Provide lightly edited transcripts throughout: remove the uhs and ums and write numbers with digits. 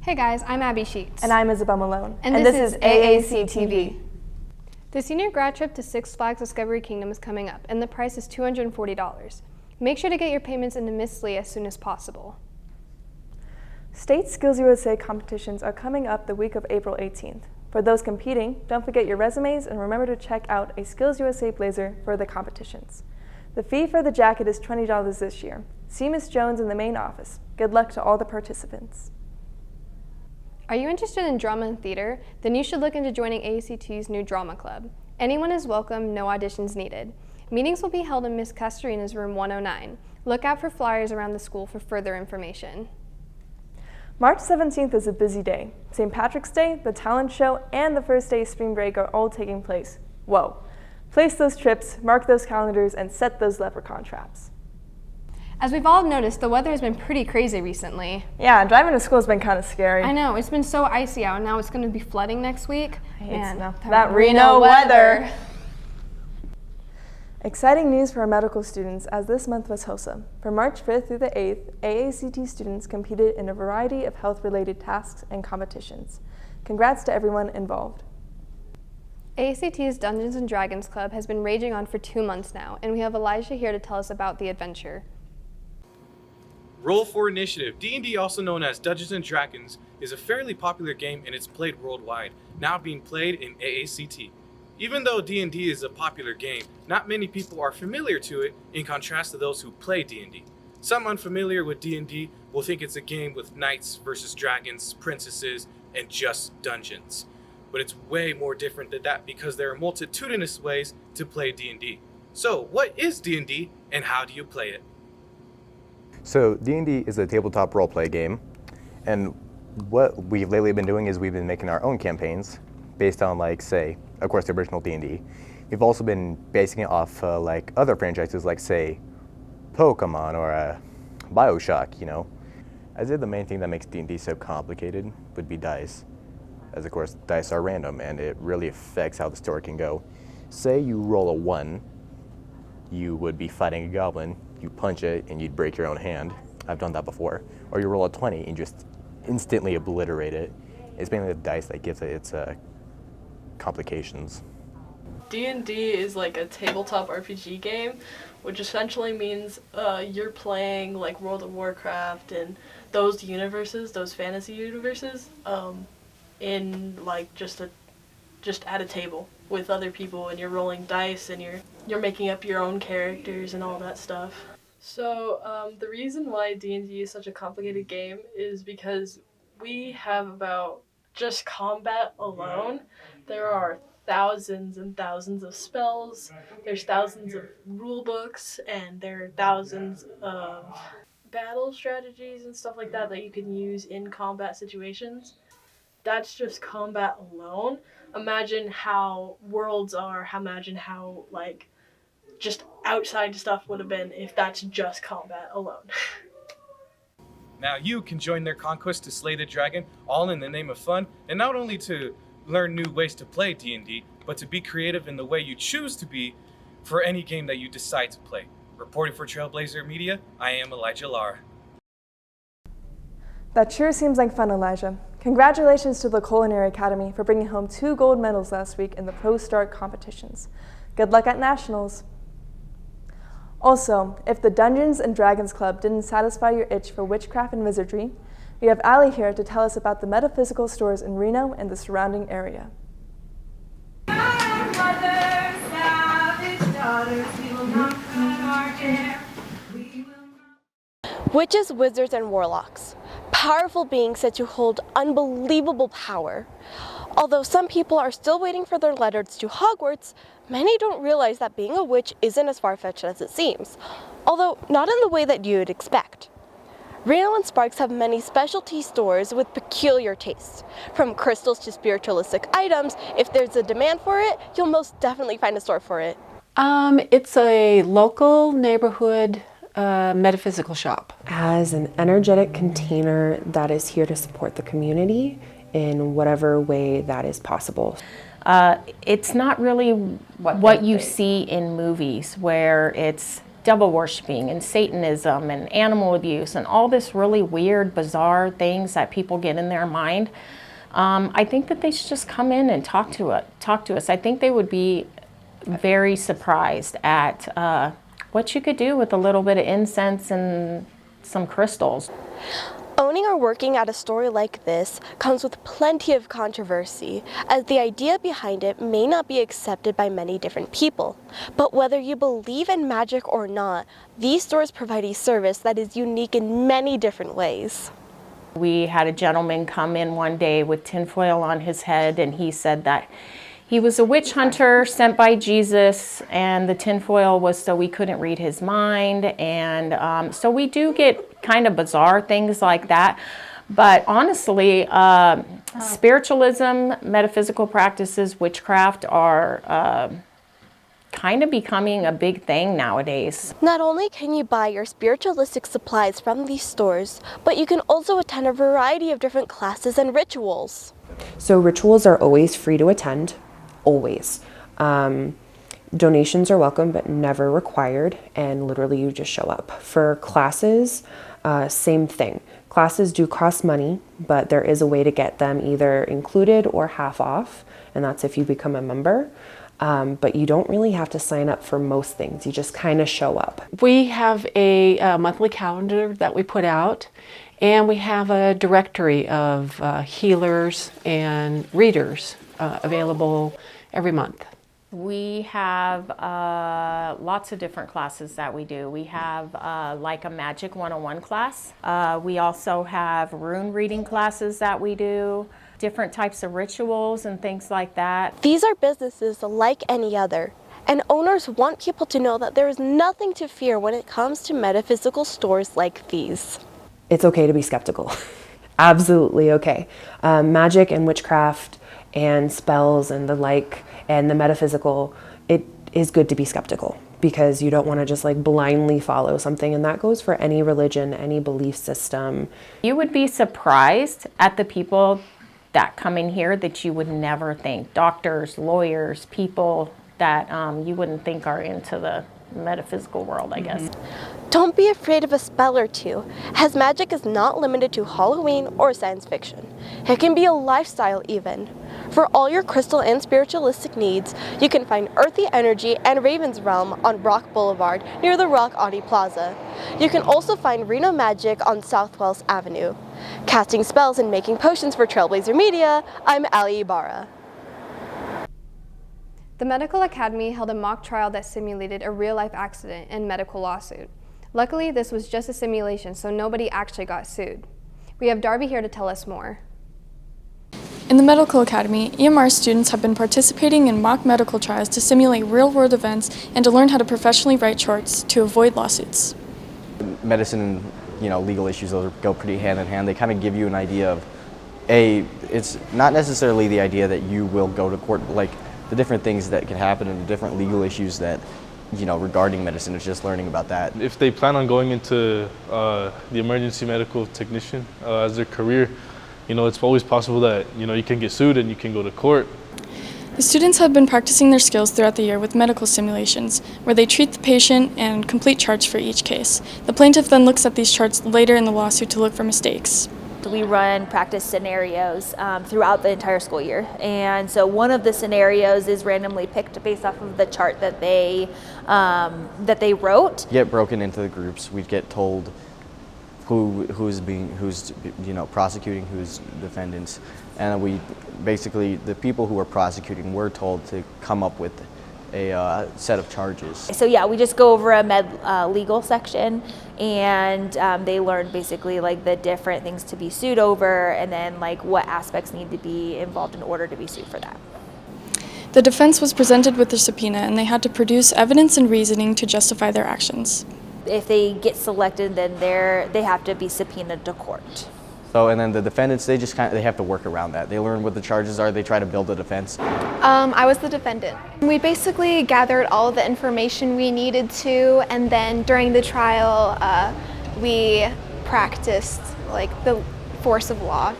Hey guys, I'm Abby Sheats. And I'm Isabel Milone. And this is AACTV. The senior grad trip to Six Flags Discovery Kingdom is coming up, and the price is $240. Make sure to get your payments into Miss Lee as soon as possible. State Skills USA competitions are coming up the week of April 18th. For those competing, don't forget your resumes and remember to check out a Skills USA blazer for the competitions. The fee for the jacket is $20 this year. See Ms. Jones in the main office. Good luck to all the participants. Are you interested in drama and theater? Then you should look into joining AACT's new drama club. Anyone is welcome, no auditions needed. Meetings will be held in Ms. Castorina's room 109. Look out for flyers around the school for further information. March 17th is a busy day. St. Patrick's Day, the talent show, and the first day of spring break are all taking place. Whoa. Place those trips, mark those calendars, and set those leprechaun traps. As we've all noticed, the weather has been pretty crazy recently. Yeah, driving to school has been kind of scary. I know, it's been so icy out, and now it's going to be flooding next week. Man, that Reno weather. Exciting news for our medical students, as this month was HOSA. From March 5th through the 8th, AACT students competed in a variety of health-related tasks and competitions. Congrats to everyone involved. AACT's Dungeons & Dragons Club has been raging on for 2 months now, and we have Elijah here to tell us about the adventure. Roll for Initiative, D&D, also known as Dungeons & Dragons, is a fairly popular game and it's played worldwide, now being played in AACT. Even though D&D is a popular game, not many people are familiar to it in contrast to those who play D&D. Some unfamiliar with D&D will think it's a game with knights versus dragons, princesses, and just dungeons. But it's way more different than that because there are multitudinous ways to play D&D. So, what is D&D and how do you play it? So D&D is a tabletop roleplay game, and what we've lately been doing is we've been making our own campaigns based on, like, say, of course, the original D&D. We've also been basing it off like other franchises, like, say, Pokemon or Bioshock, you know. I'd say the main thing that makes D&D so complicated would be dice. As of course, dice are random, and it really affects how the story can go. Say you roll a 1, you would be fighting a goblin, you punch it, and you'd break your own hand. I've done that before. Or you roll a 20 and just instantly obliterate it. It's mainly the dice that gives it its complications. D&D is like a tabletop RPG game, which essentially means you're playing like World of Warcraft and those universes, those fantasy universes, in like just at a table with other people, and you're rolling dice and you're making up your own characters and all that stuff. So the reason why D&D is such a complicated game is because we have about just combat alone. There are thousands and thousands of spells, there's thousands of rule books, and there are thousands of battle strategies and stuff like that you can use in combat situations. That's just combat alone. Imagine how worlds are, imagine how, like, just outside stuff would have been if that's just combat alone. Now you can join their conquest to slay the dragon, all in the name of fun, and not only to learn new ways to play D&D, but to be creative in the way you choose to be for any game that you decide to play. Reporting for Trailblazer Media, I am Elijah Lara. That sure seems like fun, Elijah. Congratulations to the Culinary Academy for bringing home 2 gold medals last week in the Pro Start competitions. Good luck at Nationals. Also, if the Dungeons & Dragons Club didn't satisfy your itch for witchcraft and wizardry, we have Alle here to tell us about the metaphysical stores in Reno and the surrounding area. Witches, wizards, and warlocks. Powerful beings said to hold unbelievable power. Although some people are still waiting for their letters to Hogwarts, many don't realize that being a witch isn't as far-fetched as it seems, although not in the way that you'd expect. Reno and Sparks have many specialty stores with peculiar tastes. From crystals to spiritualistic items, if there's a demand for it, you'll most definitely find a store for it. It's a local neighborhood metaphysical shop. As an energetic container that is here to support the community in whatever way that is possible. It's not really what you see in movies where it's devil worshiping and Satanism and animal abuse and all this really weird, bizarre things that people get in their mind. I think that they should just come in and talk to us. I think they would be very surprised at what you could do with a little bit of incense and some crystals. Owning or working at a store like this comes with plenty of controversy, as the idea behind it may not be accepted by many different people. But whether you believe in magic or not, these stores provide a service that is unique in many different ways. We had a gentleman come in one day with tinfoil on his head, and he said that he was a witch hunter sent by Jesus, and the tinfoil was so we couldn't read his mind. And so we do get kind of bizarre things like that. But honestly, spiritualism, metaphysical practices, witchcraft are kind of becoming a big thing nowadays. Not only can you buy your spiritualistic supplies from these stores, but you can also attend a variety of different classes and rituals. So rituals are always free to attend. Always. Donations are welcome but never required, and literally you just show up. For classes, same thing. Classes do cost money, but there is a way to get them either included or half off, and that's if you become a member. But you don't really have to sign up for most things. You just kind of show up. We have a monthly calendar that we put out, and we have a directory of healers and readers available every month. We have lots of different classes that we do. We have like a Magic 101 class. We also have rune reading classes that we do, different types of rituals and things like that. These are businesses like any other, and owners want people to know that there is nothing to fear when it comes to metaphysical stores like these. It's okay to be skeptical. Absolutely okay. Magic and witchcraft and spells and the like, and the metaphysical, it is good to be skeptical, because you don't want to just like blindly follow something, and that goes for any religion, any belief system. You would be surprised at the people that come in here that you would never think. Doctors, lawyers, people that you wouldn't think are into the metaphysical world, I guess. Don't be afraid of a spell or two, as magic is not limited to Halloween or science fiction. It can be a lifestyle even. For all your crystal and spiritualistic needs, you can find Earthy Energy and Raven's Realm on Rock Boulevard near the Rock Audi Plaza. You can also find Reno Magic on South Wells Avenue. Casting spells and making potions for Trailblazer Media, I'm Alle Ibarra. The Medical Academy held a mock trial that simulated a real-life accident and medical lawsuit. Luckily, this was just a simulation, so nobody actually got sued. We have Darby here to tell us more. In the Medical Academy, EMR students have been participating in mock medical trials to simulate real-world events and to learn how to professionally write charts to avoid lawsuits. Medicine and legal issues, those go pretty hand in hand. They kind of give you an idea of, it's not necessarily the idea that you will go to court, but like the different things that can happen and the different legal issues that, regarding medicine. It's just learning about that. If they plan on going into the emergency medical technician as their career, it's always possible that, you can get sued and you can go to court. The students have been practicing their skills throughout the year with medical simulations, where they treat the patient and complete charts for each case. The plaintiff then looks at these charts later in the lawsuit to look for mistakes. We run practice scenarios throughout the entire school year, and so one of the scenarios is randomly picked based off of the chart that they wrote. Get broken into the groups. We get told who's prosecuting, who's defendants, and we basically, the people who are prosecuting, we're told to come up with a set of charges. So yeah, we just go over a legal section, and they learn basically like the different things to be sued over, and then like what aspects need to be involved in order to be sued for that. The defense was presented with a subpoena, and they had to produce evidence and reasoning to justify their actions. If they get selected, then they have to be subpoenaed to court. So, and then the defendants, they have to work around that. They learn what the charges are, they try to build a defense. I was the defendant. We basically gathered all of the information we needed to, and then during the trial, we practiced like the force of law,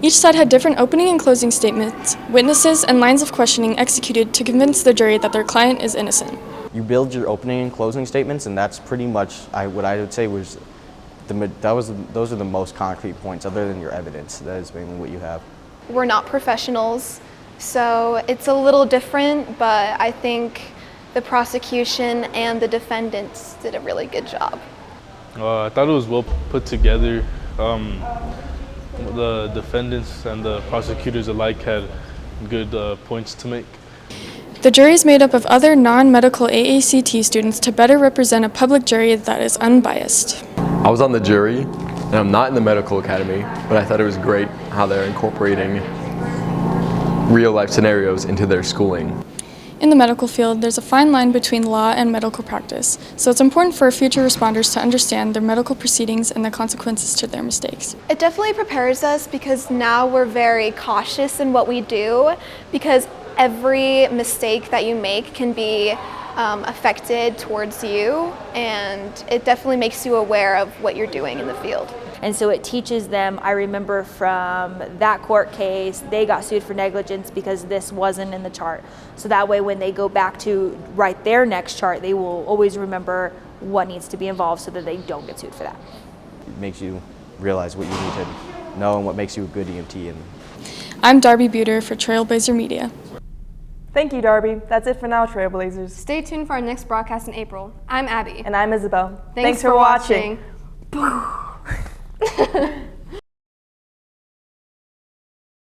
Each side had different opening and closing statements, witnesses, and lines of questioning executed to convince the jury that their client is innocent. you build your opening and closing statements, and that's pretty much what I would say was those are the most concrete points other than your evidence. That is mainly what you have. We're not professionals, so it's a little different, but I think the prosecution and the defendants did a really good job. I thought it was well put together. The defendants and the prosecutors alike had good points to make. The jury is made up of other non-medical AACT students to better represent a public jury that is unbiased. I was on the jury, and I'm not in the medical academy, but I thought it was great how they're incorporating real-life scenarios into their schooling. In the medical field, there's a fine line between law and medical practice, so it's important for future responders to understand their medical proceedings and the consequences to their mistakes. It definitely prepares us because now we're very cautious in what we do, because every mistake that you make can be affected towards you, and it definitely makes you aware of what you're doing in the field. And so it teaches them, I remember from that court case, they got sued for negligence because this wasn't in the chart. So that way when they go back to write their next chart, they will always remember what needs to be involved so that they don't get sued for that. It makes you realize what you need to know and what makes you a good EMT. I'm Darby Beuder for Trailblazer Media. Thank you, Darby. That's it for now, Trailblazers. Stay tuned for our next broadcast in April. I'm Abby. And I'm Isabel. Thanks for watching.